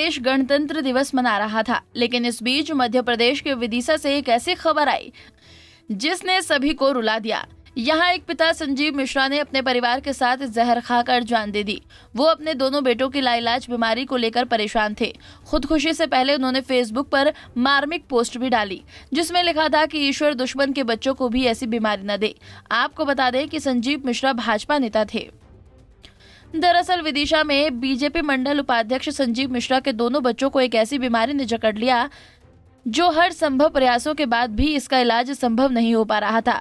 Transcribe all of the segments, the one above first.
देश गणतंत्र दिवस मना रहा था, लेकिन इस बीच मध्य प्रदेश के विदिशा से एक ऐसी खबर आई जिसने सभी को रुला दिया। यहाँ एक पिता संजीव मिश्रा ने अपने परिवार के साथ जहर खाकर जान दे दी। वो अपने दोनों बेटों की लाइलाज बीमारी को लेकर परेशान थे। खुदकुशी से पहले उन्होंने फेसबुक पर मार्मिक पोस्ट भी डाली, जिसमें लिखा था कि ईश्वर दुश्मन के बच्चों को भी ऐसी बीमारी न दे। आपको बता दें कि संजीव मिश्रा भाजपा नेता थे। दरअसल विदिशा में बीजेपी मंडल उपाध्यक्ष संजीव मिश्रा के दोनों बच्चों को एक ऐसी बीमारी ने जकड़ लिया जो हर संभव प्रयासों के बाद भी इसका इलाज संभव नहीं हो पा रहा था।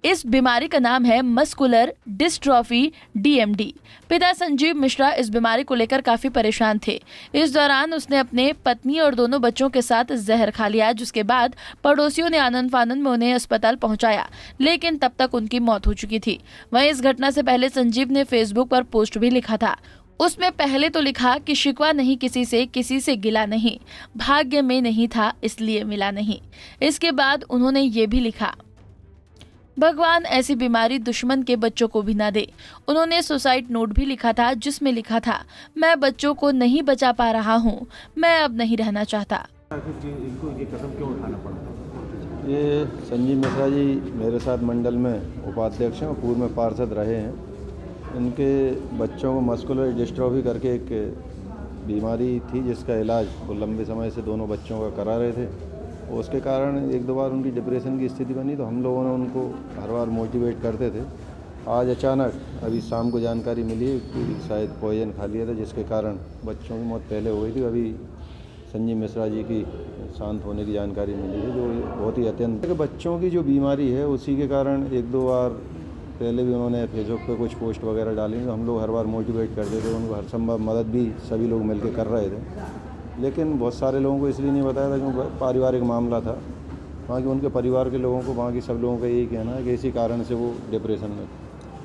इस बीमारी का नाम है मस्कुलर डिस्ट्रॉफी DMD। पिता संजीव मिश्रा इस बीमारी को लेकर काफी परेशान थे। इस दौरान उसने अपने पत्नी और दोनों बच्चों के साथ जहर खा लिया, जिसके बाद पड़ोसियों ने आनंद फानंद में उन्हें अस्पताल पहुंचाया, लेकिन तब तक उनकी मौत हो चुकी थी। वहीं इस घटना से पहले संजीव ने फेसबुक पर पोस्ट भी लिखा था। उसमें पहले तो लिखा कि शिकवा नहीं किसी से गिला नहीं, भाग्य में नहीं था इसलिए मिला नहीं। इसके बाद उन्होंने ये भी लिखा, भगवान ऐसी बीमारी दुश्मन के बच्चों को भी ना दे। उन्होंने सुसाइड नोट भी लिखा था, जिसमें लिखा था, मैं बच्चों को नहीं बचा पा रहा हूँ, मैं अब नहीं रहना चाहता। इनको ये कदम क्यों उठाना पड़ा? ये संजीव मिश्रा जी मेरे साथ मंडल में उपाध्यक्ष हैं और पूर्व में पार्षद रहे हैं। इनके बच्चों को मस्कुलर डिस्ट्रॉफी करके एक बीमारी थी, जिसका इलाज वो लंबे समय से दोनों बच्चों का करा रहे थे। उसके कारण एक दो बार उनकी डिप्रेशन की स्थिति बनी, तो हम लोगों ने उनको हर बार मोटिवेट करते थे। आज अचानक अभी शाम को जानकारी मिली कि शायद पॉइजन खा लिया था, जिसके कारण बच्चों की मौत पहले हो गई थी। अभी संजीव मिश्रा जी की शांत होने की जानकारी मिली है, जो बहुत ही अत्यंत बच्चों की जो बीमारी है उसी के कारण एक दो बार पहले भी उन्होंने फेसबुक पे कुछ पोस्ट वगैरह डाली, तो हम लोग हर बार मोटिवेट करते थे। उनको हर संभव मदद भी सभी लोग मिलकर कर रहे थे, लेकिन बहुत सारे लोगों को इसलिए नहीं बताया था क्योंकि पारिवारिक मामला था। वहाँ के उनके परिवार के लोगों को, वहाँ के सब लोगों का यही कहना है कि इसी कारण से वो डिप्रेशन में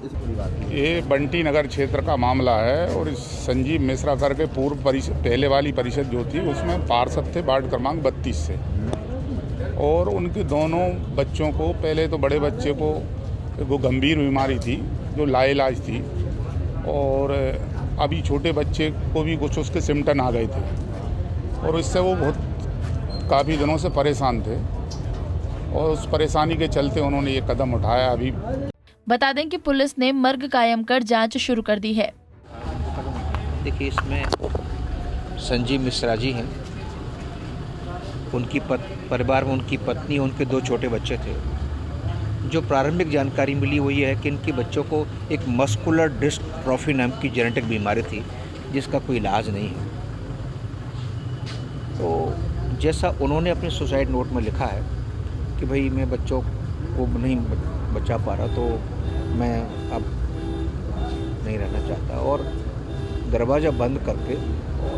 इस परिवार ये बंटी नगर क्षेत्र का मामला है और इस संजीव मिश्रा करके पूर्व परिषद, पहले वाली परिषद जो थी उसमें पार्षद थे वार्ड क्रमांक 32 से। और उनके दोनों बच्चों को, पहले तो बड़े बच्चे को वो गंभीर बीमारी थी जो लाइलाज थी, और अभी छोटे बच्चे को भी कुछ उसके सिम्टम आ गए थे, और इससे वो बहुत काफ़ी दिनों से परेशान थे, और उस परेशानी के चलते उन्होंने ये कदम उठाया। अभी बता दें कि पुलिस ने मर्ग कायम कर जांच शुरू कर दी है। देखिए, इसमें संजीव मिश्रा जी हैं, उनकी परिवार में उनकी पत्नी, उनके दो छोटे बच्चे थे। जो प्रारंभिक जानकारी मिली वो ये है कि इनके बच्चों को एक मस्कुलर डिस्ट्रॉफी नाम की जेनेटिक बीमारी थी, जिसका कोई इलाज नहीं है। तो जैसा उन्होंने अपने सुसाइड नोट में लिखा है कि भाई मैं बच्चों को नहीं बचा पा रहा, तो मैं अब नहीं रहना चाहता, और दरवाज़ा बंद करके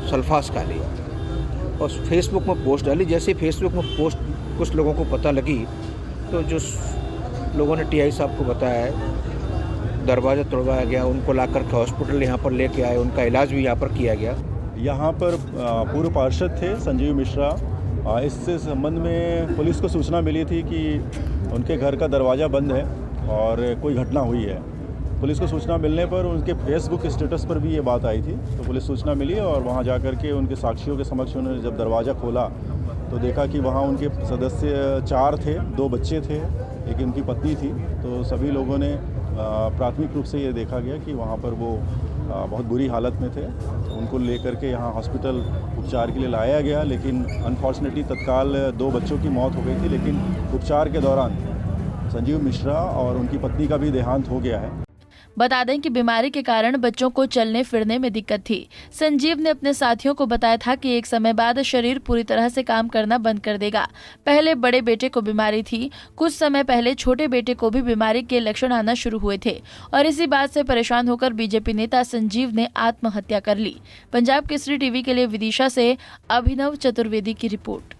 सल्फास खा लिया और फेसबुक में पोस्ट डाली। जैसे फेसबुक में पोस्ट कुछ लोगों को पता लगी, तो जो लोगों ने TI साहब को बताया है, दरवाज़ा तोड़वाया गया, उनको ला कर हॉस्पिटल यहाँ पर लेके आए, उनका इलाज भी यहाँ पर किया गया। यहाँ पर पूर्व पार्षद थे संजीव मिश्रा। इससे संबंध में पुलिस को सूचना मिली थी कि उनके घर का दरवाज़ा बंद है और कोई घटना हुई है। पुलिस को सूचना मिलने पर उनके फेसबुक स्टेटस पर भी ये बात आई थी, तो पुलिस सूचना मिली और वहाँ जा कर के उनके साक्षियों के समक्ष उन्होंने जब दरवाज़ा खोला तो देखा कि वहाँ उनके सदस्य 4 थे, 2 बच्चे थे, एक उनकी पत्नी थी। तो सभी लोगों ने प्राथमिक रूप से ये देखा गया कि वहाँ पर वो बहुत बुरी हालत में थे। उनको लेकर के यहाँ हॉस्पिटल उपचार के लिए लाया गया, लेकिन अनफॉर्चुनेटली तत्काल 2 बच्चों की मौत हो गई थी, लेकिन उपचार के दौरान संजीव मिश्रा और उनकी पत्नी का भी देहांत हो गया है। बता दें कि बीमारी के कारण बच्चों को चलने फिरने में दिक्कत थी। संजीव ने अपने साथियों को बताया था कि एक समय बाद शरीर पूरी तरह से काम करना बंद कर देगा। पहले बड़े बेटे को बीमारी थी, कुछ समय पहले छोटे बेटे को भी बीमारी के लक्षण आना शुरू हुए थे, और इसी बात से परेशान होकर बीजेपी नेता संजीव ने आत्महत्या कर ली। पंजाब केसरी टीवी के लिए विदिशा से अभिनव चतुर्वेदी की रिपोर्ट।